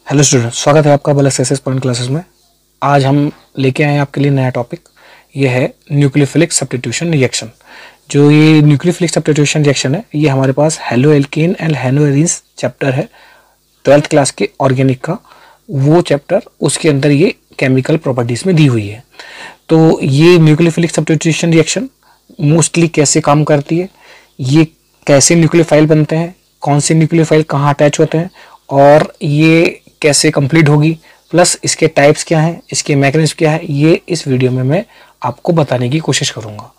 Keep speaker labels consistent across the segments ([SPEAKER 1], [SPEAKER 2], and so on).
[SPEAKER 1] Hello student, स्वागत है आपका बल एक्सरसाइज पॉइंट क्लासेस में। आज हम लेके आए हैं आपके लिए नया टॉपिक। ये है न्यूक्लियोफिलिक सब्स्टिट्यूशन रिएक्शन। जो ये न्यूक्लियोफिलिक सब्स्टिट्यूशन रिएक्शन है, ये हमारे पास halo alkane and halo arenes chapter है 12th क्लास के ऑर्गेनिक का। वो चैप्टर, उसके अंदर ये केमिकल प्रॉपर्टीज में दी हुई है। तो ये न्यूक्लियोफिलिक सब्स्टिट्यूशन रिएक्शन मोस्टली कैसे काम करती है, ये कैसे न्यूक्लियोफाइल बनते हैं, कौन से न्यूक्लियोफाइल कहाँ अटैच होते हैं, और ये कैसे कंप्लीट होगी, प्लस इसके टाइप्स क्या हैं, इसके मैकेनिज्म क्या है, ये इस वीडियो में मैं आपको बताने की कोशिश करूंगा।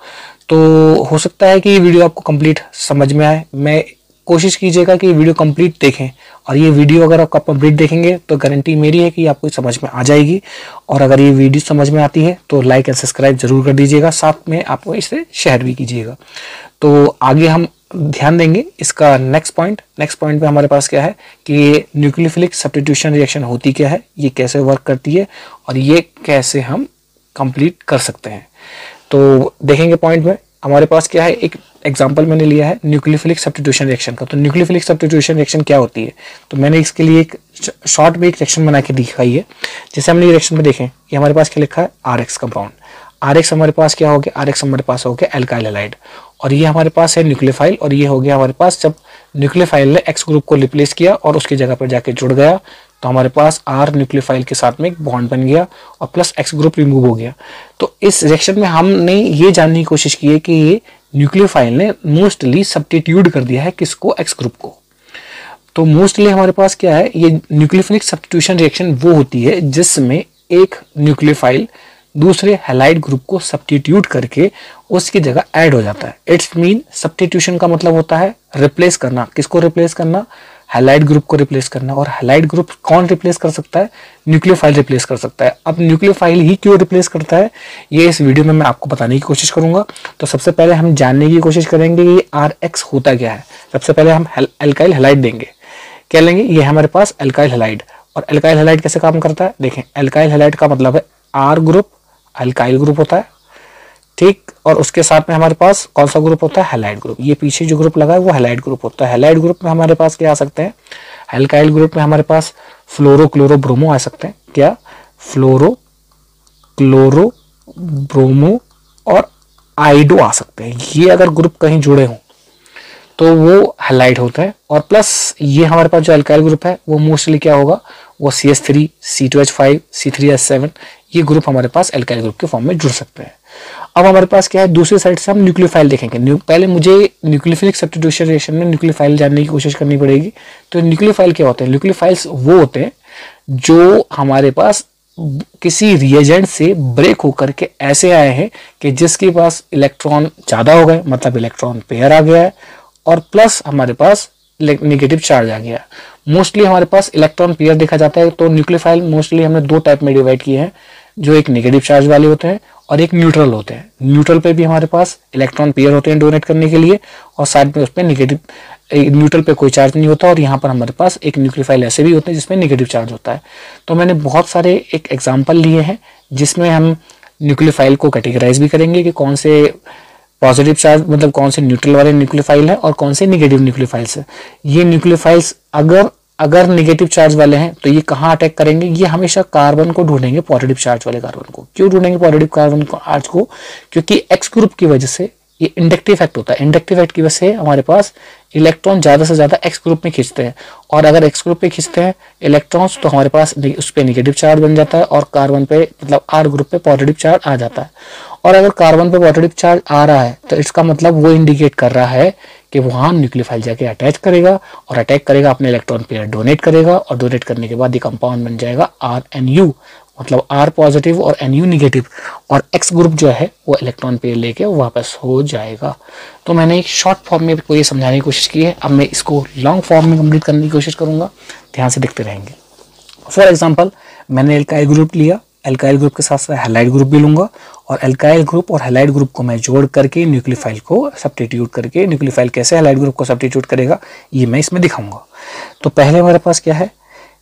[SPEAKER 1] तो हो सकता है कि ये वीडियो आपको कंप्लीट समझ में आए। मैं कोशिश कीजिएगा कि ये वीडियो कंप्लीट देखें, और ये वीडियो अगर आप कंप्लीट देखेंगे तो गारंटी मेरी है कि आपको समझ में आ जाएगी। और अगर ये वीडियो समझ में आती है तो लाइक एंड सब्सक्राइब जरूर कर दीजिएगा, साथ में आप इसे शेयर भी कीजिएगा। तो आगे हम ध्यान देंगे इसका नेक्स्ट पॉइंट पे हमारे पास क्या है कि न्यूक्लियोफिलिक सब्स्टिट्यूशन रिएक्शन होती क्या है, ये कैसे वर्क करती है, और ये कैसे हम कंप्लीट कर सकते हैं। तो देखेंगे पॉइंट में हमारे पास क्या है। एक एग्जांपल मैंने लिया है न्यूक्लियोफिलिक सब्स्टिट्यूशन रिएक्शन का। तो न्यूक्लियोफिलिक सब्स्टिट्यूशन रिएक्शन क्या होती है, तो मैंने इसके लिए एक शॉर्ट में एक रिएक्शन बना के दिखाई है। जैसे हमने ये रिएक्शन में देखें कि हमारे पास क्या लिखा है, RX कंपाउंड। RX हमारे पास क्या हो गया, RX हमारे पास हो गया एल्काइल हैलाइड, और ये हमारे पास है न्यूक्लियोफाइल, और ये हो गया हमारे पास जब न्यूक्लियोफाइल ने X ग्रुप को रिप्लेस किया और उसकी जगह पर जाके जुड़ गया, तो हमारे पास R न्यूक्लियोफाइल के साथ में एक बॉन्ड बन गया और प्लस X ग्रुप रिमूव हो गया। तो इस रिएक्शन में हमने ये जानने की कोशिश की है कि ये न्यूक्लियोफाइल ने मोस्टली सब्स्टिट्यूट कर दिया है किसको, X ग्रुप को। तो मोस्टली हमारे पास क्या है, ये न्यूक्लियोफिलिक सब्स्टिट्यूशन रिएक्शन वो होती है जिसमें एक न्यूक्लियोफाइल दूसरे हैलाइड ग्रुप को सब्स्टिट्यूट करके उसकी जगह ऐड हो जाता है। इट्स मीन सब्स्टिट्यूशन का मतलब होता है रिप्लेस करना। किसको रिप्लेस करना, हैलाइड ग्रुप को रिप्लेस करना। और हैलाइड ग्रुप कौन रिप्लेस कर सकता है, न्यूक्लियोफाइल रिप्लेस कर सकता है। अब न्यूक्लियोफाइल ही क्यों रिप्लेस करता है, ये इस वीडियो में मैं आपको बताने की कोशिश करूंगा। तो सबसे पहले हम जानने की कोशिश करेंगे कि RX होता क्या है। सबसे पहले हम एल्काइल हैलाइड देंगे। क्या लेंगे, ये हमारे पास एल्काइल हैलाइड। और एल्काइल हैलाइड कैसे काम करता है, देखें एल्काइल हैलाइड का मतलब है R ग्रुप अल्काइल ग्रुप होता है, ठीक। और उसके साथ में हमारे पास कौन सा ग्रुप होता है, हैलाइड ग्रुप। ये पीछे जो ग्रुप लगा है वो हैलाइड ग्रुप होता है। हैलाइड ग्रुप में हमारे पास क्या आ सकते हैं, अल्काइल ग्रुप में हमारे पास फ्लोरो क्लोरो ब्रोमो आ सकते हैं। क्या, फ्लोरो क्लोरो ब्रोमो और आइडो आ सकते हैं। ये अगर ग्रुप कहीं जुड़े हों तो वो हैलाइड होता है। और प्लस ये हमारे पास जो अल्काइल ग्रुप है वो मोस्टली क्या होगा, वो CH3 C2H5 C3H7 ये ग्रुप हमारे पास एल्काइल ग्रुप के फॉर्म में जुड़ सकते हैं। अब हमारे पास क्या है, दूसरी साइड से हम न्यूक्लियोफाइल देखेंगे। पहले मुझे न्यूक्लियोफिलिक सब्स्टिट्यूशन रिएक्शन में न्यूक्लियोफाइल जानने की कोशिश करनी पड़ेगी। तो न्यूक्लियोफाइल क्या होते हैं, न्यूक्लियोफाइल्स वो होते हैं जो हमारे पास किसी रिएजेंट से ब्रेक होकर के ऐसे आए हैं कि जिसके पास इलेक्ट्रॉन ज्यादा हो गए, मतलब इलेक्ट्रॉन पेयर आ गया है, और प्लस हमारे पास नेगेटिव चार्ज आ गया। मोस्टली हमारे पास इलेक्ट्रॉन पेयर देखा जाता है। तो न्यूक्लियोफाइल मोस्टली हमने दो टाइप में डिवाइड किए हैं, जो एक नेगेटिव चार्ज वाले होते हैं और एक न्यूट्रल होते हैं। न्यूट्रल पे भी हमारे पास इलेक्ट्रॉन पेयर होते हैं डोनेट करने के लिए, और साथ में उस पर नेगेटिव, न्यूट्रल पे कोई चार्ज नहीं होता। और यहाँ पर हमारे पास एक न्यूक्लियोफाइल ऐसे भी होते हैं जिसमें नेगेटिव चार्ज होता है। तो मैंने बहुत सारे एक एग्जाम्पल लिए हैं जिसमें हम न्यूक्लियोफाइल को कैटेगराइज भी करेंगे कि कौन से पॉजिटिव चार्ज, मतलब कौन से न्यूट्रल वाले न्यूक्लियोफाइल है और कौन से नेगेटिव न्यूक्लियोफाइल्स है। ये न्यूक्लियोफाइल्स अगर नेगेटिव चार्ज वाले हैं तो ये कहाँ अटैक करेंगे, ये हमेशा कार्बन को ढूंढेंगे, पॉजिटिव चार्ज वाले कार्बन को। क्यों ढूंढेंगे पॉजिटिव कार्बन को चार्ज को, क्योंकि X ग्रुप की वजह से ये इंडक्टिव इफेक्ट होता है। इंडक्टिव इफेक्ट की वजह से हमारे पास इलेक्ट्रॉन ज्यादा से ज्यादा X ग्रुप में खींचते हैं, और अगर X ग्रुप पे खींचते हैं इलेक्ट्रॉन्स तो हमारे पास उस पर नेगेटिव चार्ज बन जाता है, और कार्बन पे मतलब R ग्रुप पे पॉजिटिव चार्ज आ जाता है। और अगर कार्बन पे पॉजिटिव चार्ज आ रहा है तो इसका मतलब वो इंडिकेट कर रहा है कि वहां न्यूक्लियोफाइल जाके अटैच करेगा, और अटैक करेगा, अपने इलेक्ट्रॉन पेयर डोनेट करेगा, और डोनेट करने के बाद ये कंपाउंड बन जाएगा RNU, मतलब R पॉजिटिव और NU निगेटिव, और X ग्रुप जो है वो इलेक्ट्रॉन पेयर लेके वापस हो जाएगा। तो मैंने एक शॉर्ट फॉर्म में आपको ये समझाने की कोशिश की है। अब मैं इसको लॉन्ग फॉर्म में कंप्लीट करने की कोशिश करूंगा, ध्यान से देखते रहेंगे। फॉर एग्जाम्पल, मैंने एल्काइल ग्रुप लिया, एल्काइल ग्रुप के साथ साथ हैलाइड ग्रुप भी लूंगा, और एल्काइल ग्रुप और हैलाइड ग्रुप को मैं जोड़ करके न्यूक्लियोफाइल को सब्स्टिट्यूट करके, न्यूक्लियोफाइल कैसे हैलाइड ग्रुप को सब्स्टिट्यूट करेगा ये मैं इसमें दिखाऊंगा। तो पहले हमारे पास क्या है,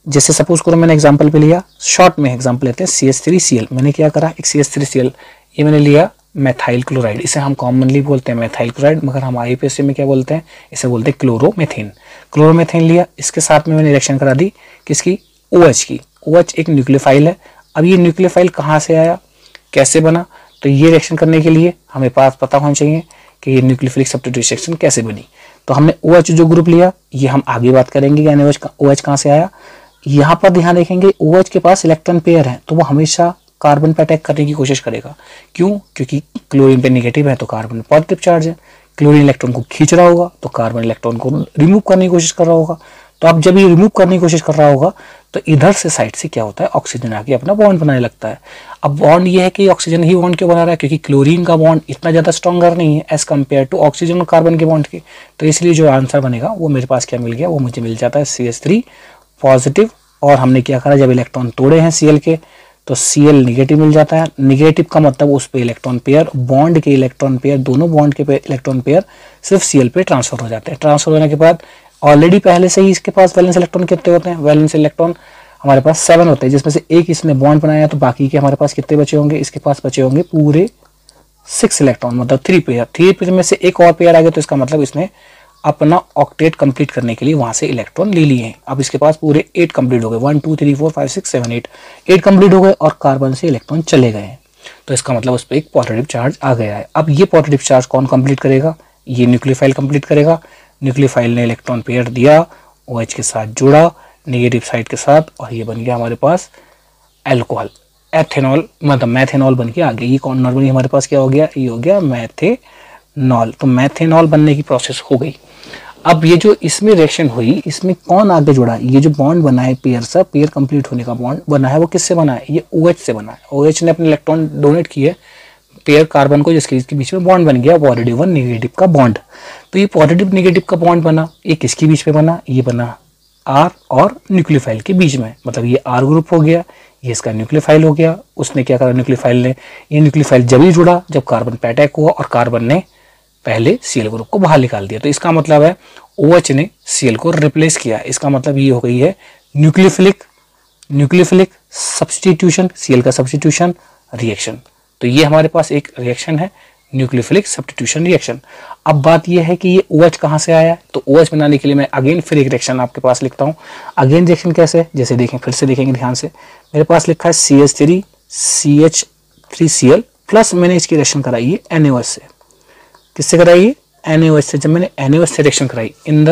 [SPEAKER 1] जैसे सपोज करो मैंने एग्जांपल पे लिया, शॉर्ट में एग्जांपल लेते हैं CH3Cl। मैंने क्या करा, एक CH3Cl ये मैंने लिया मेथाइल क्लोराइड, इसे हम कॉमनली बोलते हैं मेथाइल क्लोराइड, मगर हम IUPAC में क्या बोलते हैं, इसे बोलते हैं क्लोरोमेथेन। क्लोरोमेथेन लिया, इसके साथ में मैंने रिएक्शन करा दी किसकी, OH की। OH एक न्यूक्लियोफाइल है। अब ये न्यूक्लियोफाइल कहाँ से आया, कैसे बना, तो ये रिएक्शन करने के लिए हमें पास पता होना चाहिए कि ये न्यूक्लियोफिलिक सब्स्टिट्यूशन रिएक्शन कैसे बनी। तो हमने OH जो ग्रुप लिया, ये हम आगे बात करेंगे कि OH कहाँ से आया। यहाँ पर ध्यान रखेंगे OH के पास इलेक्ट्रॉन पेयर है, तो वो हमेशा कार्बन पे अटैक करने की कोशिश करेगा। क्यों? क्योंकि क्लोरीन पे नेगेटिव है तो कार्बन पे पॉजिटिव चार्ज है। क्लोरीन इलेक्ट्रॉन को खींच रहा होगा तो कार्बन इलेक्ट्रॉन को रिमूव करने की कोशिश कर रहा होगा। तो अब जब ये रिमूव करने की कोशिश कर रहा होगा तो इधर से साइड से क्या होता है, ऑक्सीजन आके अपना बॉन्ड बनाने लगता है। अब बॉन्ड ये है कि ऑक्सीजन ही बॉन्ड क्यों बना रहा है, क्योंकि क्लोरीन का बॉन्ड इतना ज्यादा स्ट्रॉन्गर नहीं है एज कम्पेयर टू ऑक्सीजन और कार्बन के बॉन्ड के। तो इसलिए जो आंसर बनेगा वो मेरे पास क्या मिल गया, वो मुझे मिल जाता है CH3 पॉजिटिव। और हमने क्या करा, जब इलेक्ट्रॉन तोड़े हैं Cl के तो Cl निगेटिव मिल जाता है। निगेटिव का मतलब उस पे इलेक्ट्रॉन पेयर, बॉन्ड के इलेक्ट्रॉन पेयर, दोनों बॉन्ड के इलेक्ट्रॉन पेयर सिर्फ Cl पे ट्रांसफर हो जाते हैं। ट्रांसफर होने के बाद ऑलरेडी पहले से ही इसके पास वैलेंस इलेक्ट्रॉन कितने होते हैं, वैलेंस इलेक्ट्रॉन हमारे पास 7 होते हैं, जिसमें से एक इसने बॉन्ड बनाया तो बाकी के हमारे पास कितने बचे होंगे, इसके पास बचे होंगे पूरे 6 इलेक्ट्रॉन, मतलब 3 पेयर। 3 पेयर में से एक और पेयर आ गया तो इसका मतलब इसने अपना ऑक्टेट कंप्लीट करने के लिए वहां से इलेक्ट्रॉन ले लिए हैं। अब इसके पास पूरे 8 कंप्लीट हो गए, 1 2 3 4 5 6 7 8 कंप्लीट हो गए और कार्बन से इलेक्ट्रॉन चले गए हैं। तो इसका मतलब उस पर एक पॉजिटिव चार्ज आ गया है। अब ये पॉजिटिव चार्ज कौन कंप्लीट करेगा, ये न्यूक्लियोफाइल कंप्लीट करेगा। न्यूक्लियोफाइल ने इलेक्ट्रॉन पेयर दिया, OH के साथ जुड़ा नेगेटिव साइड के साथ, और ये बन गया हमारे पास एल्कोहल, एथेनॉल, मतलब मैथेनॉल बन के आ गया। ये कौन नॉर्मली हमारे पास क्या हो गया, ये हो गया मैथेनॉल। तो मैथेनॉल बनने की प्रोसेस हो गई। अब ये जो इसमें रिएक्शन हुई, इसमें कौन आगे जुड़ा, ये जो बॉन्ड बना है पेयर सा, पेयर कंप्लीट होने का बॉन्ड बना है, वो किससे बना है, ये OH से बना है। OH ने अपने इलेक्ट्रॉन डोनेट किए पेयर कार्बन को, जिसके इसके बीच में बॉन्ड बन गया पॉजिटिव और नेगेटिव का बॉन्ड। तो ये पॉजिटिव नेगेटिव का बॉन्ड बना, ये किसके बीच में बना, ये बना R और न्यूक्लियोफाइल के बीच में, मतलब ये R ग्रुप हो गया, ये इसका न्यूक्लियोफाइल हो गया। उसने क्या करा, न्यूक्लियोफाइल ने, ये न्यूक्लियोफाइल जब ही जुड़ा जब कार्बन पे अटैक हुआ और कार्बन ने पहले Cl ग्रुप को बाहर निकाल दिया। तो इसका मतलब है OH ने Cl को रिप्लेस किया। इसका मतलब ये हो गई है न्यूक्लियोफिलिक सब्स्टिट्यूशन, Cl का सब्स्टिट्यूशन रिएक्शन। तो ये हमारे पास एक रिएक्शन है न्यूक्लियोफिलिक सब्स्टिट्यूशन रिएक्शन। अब बात ये है कि ये OH कहाँ से आया, तो OH बनाने के लिए मैं अगेन फिर एक रिएक्शन आपके पास लिखता हूँ। अगेन रिएक्शन कैसे, जैसे देखें, फिर से देखेंगे ध्यान से, मेरे पास लिखा है CH3 CH3Cl प्लस मैंने इसकी रिएक्शन कराई है NaOH से। किससे कराई है, NaOH से। जब मैंने NaOH से रिएक्शन कराई इन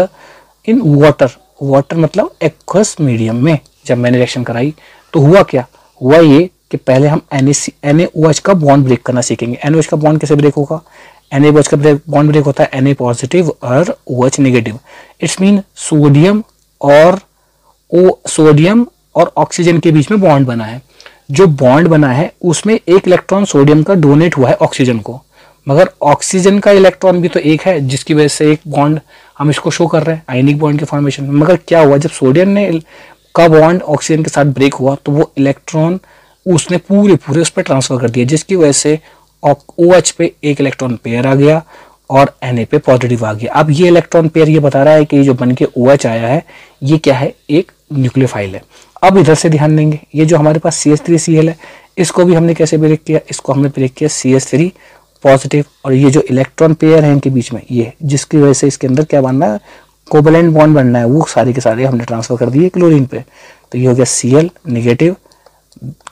[SPEAKER 1] वाटर मतलब एक्वस मीडियम में, जब मैंने रिएक्शन कराई तो हुआ क्या, हुआ ये कि पहले हम NaOH का बॉन्ड ब्रेक करना सीखेंगे। NaOH का बॉन्ड कैसे ब्रेक होगा, NaOH का बॉन्ड ब्रेक होता है Na पॉजिटिव और OH negative. It's mean sodium और ऑक्सीजन के बीच में बॉन्ड बना है। जो बॉन्ड बना है उसमें एक इलेक्ट्रॉन सोडियम का डोनेट हुआ है ऑक्सीजन को, मगर ऑक्सीजन का इलेक्ट्रॉन भी तो एक है, जिसकी वजह से एक बॉन्ड हम इसको शो कर रहे हैं आयनिक बॉन्ड के फॉर्मेशन में। मगर क्या हुआ, जब सोडियम ने का बॉन्ड ऑक्सीजन के साथ ब्रेक हुआ तो वो इलेक्ट्रॉन उसने पूरे उस पर ट्रांसफर कर दिया, जिसकी वजह से OH पे एक इलेक्ट्रॉन पेयर आ गया और Na पे पॉजिटिव आ गया। अब ये इलेक्ट्रॉन पेयर ये बता रहा है कि ये जो बन के OH आया है ये क्या है, एक न्यूक्लियोफाइल है। अब इधर से ध्यान देंगे, ये जो हमारे पास CH3Cl है, इसको भी हमने कैसे ब्रेक किया, इसको हमने ब्रेक किया CH3 पॉजिटिव, और ये जो इलेक्ट्रॉन पेयर है इनके बीच में, ये जिसकी वजह से इसके अंदर क्या बनना है, कोवेलेंट बॉन्ड बनना है, वो सारे के सारे हमने ट्रांसफर कर दिए क्लोरीन पे। तो ये हो गया Cl नेगेटिव,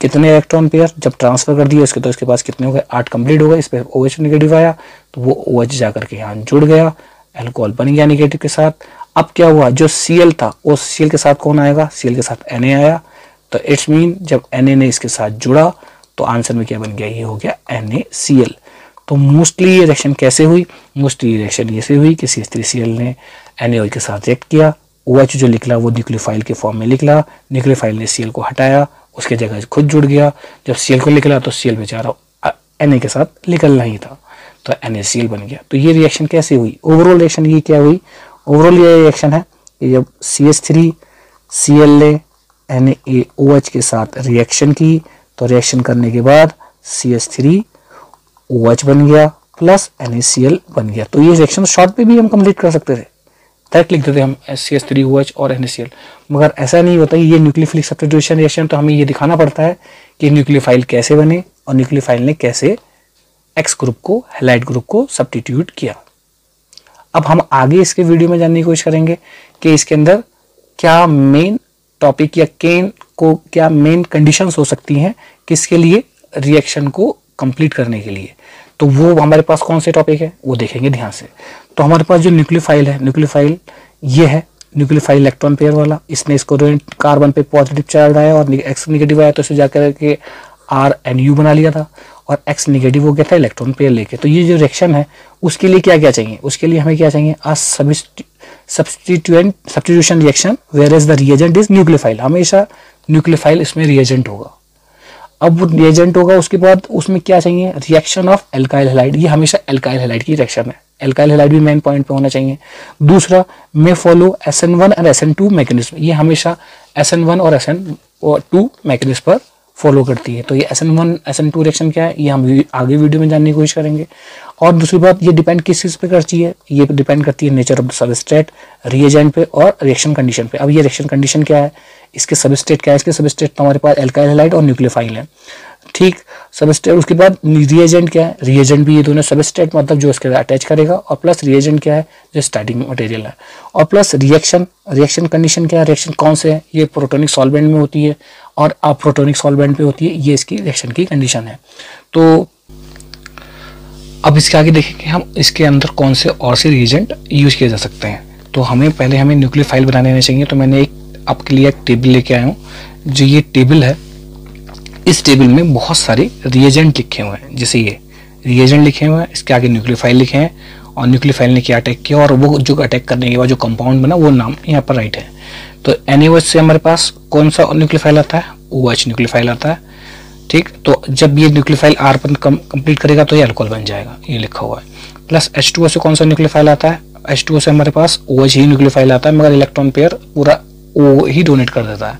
[SPEAKER 1] कितने इलेक्ट्रॉन पेयर जब ट्रांसफर कर दिए उसके, तो इसके पास कितने हो गए, 8 कंप्लीट हो गए। इस पे OH नेगेटिव आया तो वो OH जाकर के यहाँ जुड़ गया, एल्कोहल बन गया नेगेटिव के साथ। अब क्या हुआ, जो Cl था उस Cl के साथ कौन आएगा, Cl के साथ Na आया। तो इट्स मीन जब Na ने इसके साथ जुड़ा तो आंसर में क्या बन गया, ये हो गया NaCl। तो मोस्टली ये रिएक्शन कैसे हुई, मोस्टली रिएक्शन ये से हुई कि CH3Cl ने NaOH के साथ रिएक्ट किया, OH जो निकला वो न्यूक्लियोफाइल के फॉर्म में निकला, न्यूक्लियोफाइल ने Cl को हटाया, उसके जगह खुद जुड़ गया। जब Cl को निकला तो Cl बेचारा Na के साथ निकलना ही था, तो NaCl बन गया। तो ये रिएक्शन कैसे हुई, ओवरऑल रिएक्शन ये क्या हुई, ओवरऑल ये रिएक्शन है कि जब CH3Cl ने NaOH के साथ रिएक्शन की तो रिएक्शन करने के बाद CH3OH बन गया प्लस NaCl बन गया। तो ये रिएक्शन शॉर्ट पे भी हम कंप्लीट कर सकते थे, डायरेक्ट लिख देते हम CH3OH और NaCl, मगर ऐसा नहीं होता। ये न्यूक्लियोफिलिक सब्स्टिट्यूशन रिएक्शन, तो हमें ये दिखाना पड़ता है कि न्यूक्लियोफाइल कैसे बने और न्यूक्लियोफाइल ने कैसे X ग्रुप को, हैलाइड ग्रुप को सब्स्टिट्यूट किया। अब हम आगे इसके वीडियो में जानने की कोशिश करेंगे कि इसके अंदर क्या मेन टॉपिक या केन को क्या मेन कंडीशंस हो सकती हैं किसके लिए, रिएक्शन को कंप्लीट करने के लिए। तो वो हमारे पास कौन से टॉपिक है वो देखेंगे ध्यान से। तो हमारे पास जो न्यूक्लियोफाइल है, न्यूक्लियोफाइल ये है न्यूक्लियोफाइल इलेक्ट्रॉन पेयर वाला। इसने इसको कार्बन पे पॉजिटिव चार्ज आया और एक्स नेगेटिव आया तो इसे जाकर के RNU बना लिया था, और एक्स नेगेटिव हो गया था इलेक्ट्रॉन पेयर लेके। तो ये जो रिएक्शन है उसके लिए क्या क्या चाहिए, उसके लिए हमें क्या चाहिए, substitution reaction whereas the reagent is nucleophile. हमेशा न्यूक्लियोफाइल इसमें रिएजेंट होगा। अब वो रिएजेंट होगा, उसके बाद उसमें क्या चाहिए, रिएक्शन ऑफ एल्काइल हैलाइड। ये हमेशा एल्काइल हैलाइड की रिएक्शन है, एल्काइल हैलाइड भी मेन पॉइंट पे होना चाहिए। दूसरा में फॉलो SN1 और SN2 मैकेनिज्म। ये हमेशा SN1 और SN2 मैकेनिज्म पर फॉलो करती है। तो ये SN1 SN2 रिएक्शन क्या है ये हम आगे वीडियो में जानने की कोशिश करेंगे। और दूसरी बात, ये डिपेंड किस चीज़ पे करती है, ये डिपेंड करती है nature of the substrate, reagent पे और रिएक्शन कंडीशन पे। अब ये रिएक्शन कंडीशन क्या है, इसके सबस्ट्रेट क्या है, इसके सबस्ट्रेट तो हमारे पास एल्काइल हैलाइड और न्यूक्लियोफाइल है, ठीक। सबस्ट्रेट, उसके बाद रिएजेंट क्या है, रिएजेंट भी ये दोनों, सबस्ट्रेट मतलब जो इसके अटैच करेगा, और प्लस रिएजेंट क्या है जो स्टार्टिंग मटेरियल है, और प्लस रिएक्शन, रिएक्शन कंडीशन क्या है, रिएक्शन कौन से है, ये प्रोटोनिक सॉल्वेंट में होती है और अप्रोटोनिक सॉल्वेंट पे होती है, ये इसकी रिएक्शन की कंडीशन है। तो अब इसके आगे देखेंगे हम इसके अंदर कौन से और से रिएजेंट यूज किए जा सकते हैं। तो हमें पहले हमें न्यूक्लियोफाइल बनाने चाहिए। तो मैंने एक आपके लिए एक टेबल लेके आया हूँ। जो ये टेबल है, इस टेबल में बहुत सारे रिएजेंट लिखे हुए हैं। जैसे ये रिएजेंट लिखे हुए हैं, इसके आगे न्यूक्लियोफाइल लिखे हैं और न्यूक्लियोफाइल ने क्या अटैक किया और वो जो अटैक करने के बाद जो कंपाउंड बना वो नाम यहाँ पर राइट है। तो NaOH से हमारे पास कौन सा न्यूक्लियोफाइल आता है, OH न्यूक्लियोफाइल आता है, ठीक। तो जब ये न्यूक्लियोफाइल R पर कंप्लीट करेगा तो ये अल्कोहल बन जाएगा, ये लिखा हुआ है। प्लस H2O से कौन सा न्यूक्लियोफाइल आता है, H2O से हमारे पास OH ही न्यूक्लियोफाइल आता है, मगर इलेक्ट्रॉन पेयर पूरा O ही डोनेट कर देता है,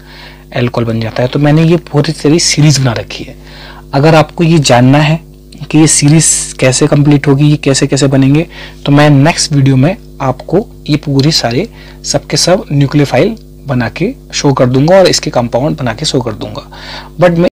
[SPEAKER 1] अल्कोहल बन जाता है। तो मैंने ये पूरी सारी सीरीज बना रखी है। अगर आपको ये जानना है कि ये सीरीज कैसे कंप्लीट होगी, ये कैसे कैसे बनेंगे, तो मैं नेक्स्ट वीडियो में आपको ये पूरी सारे सबके सब न्यूक्लियोफाइल बना के शो कर दूंगा और इसके कंपाउंड बना के शो कर दूंगा। बट मैं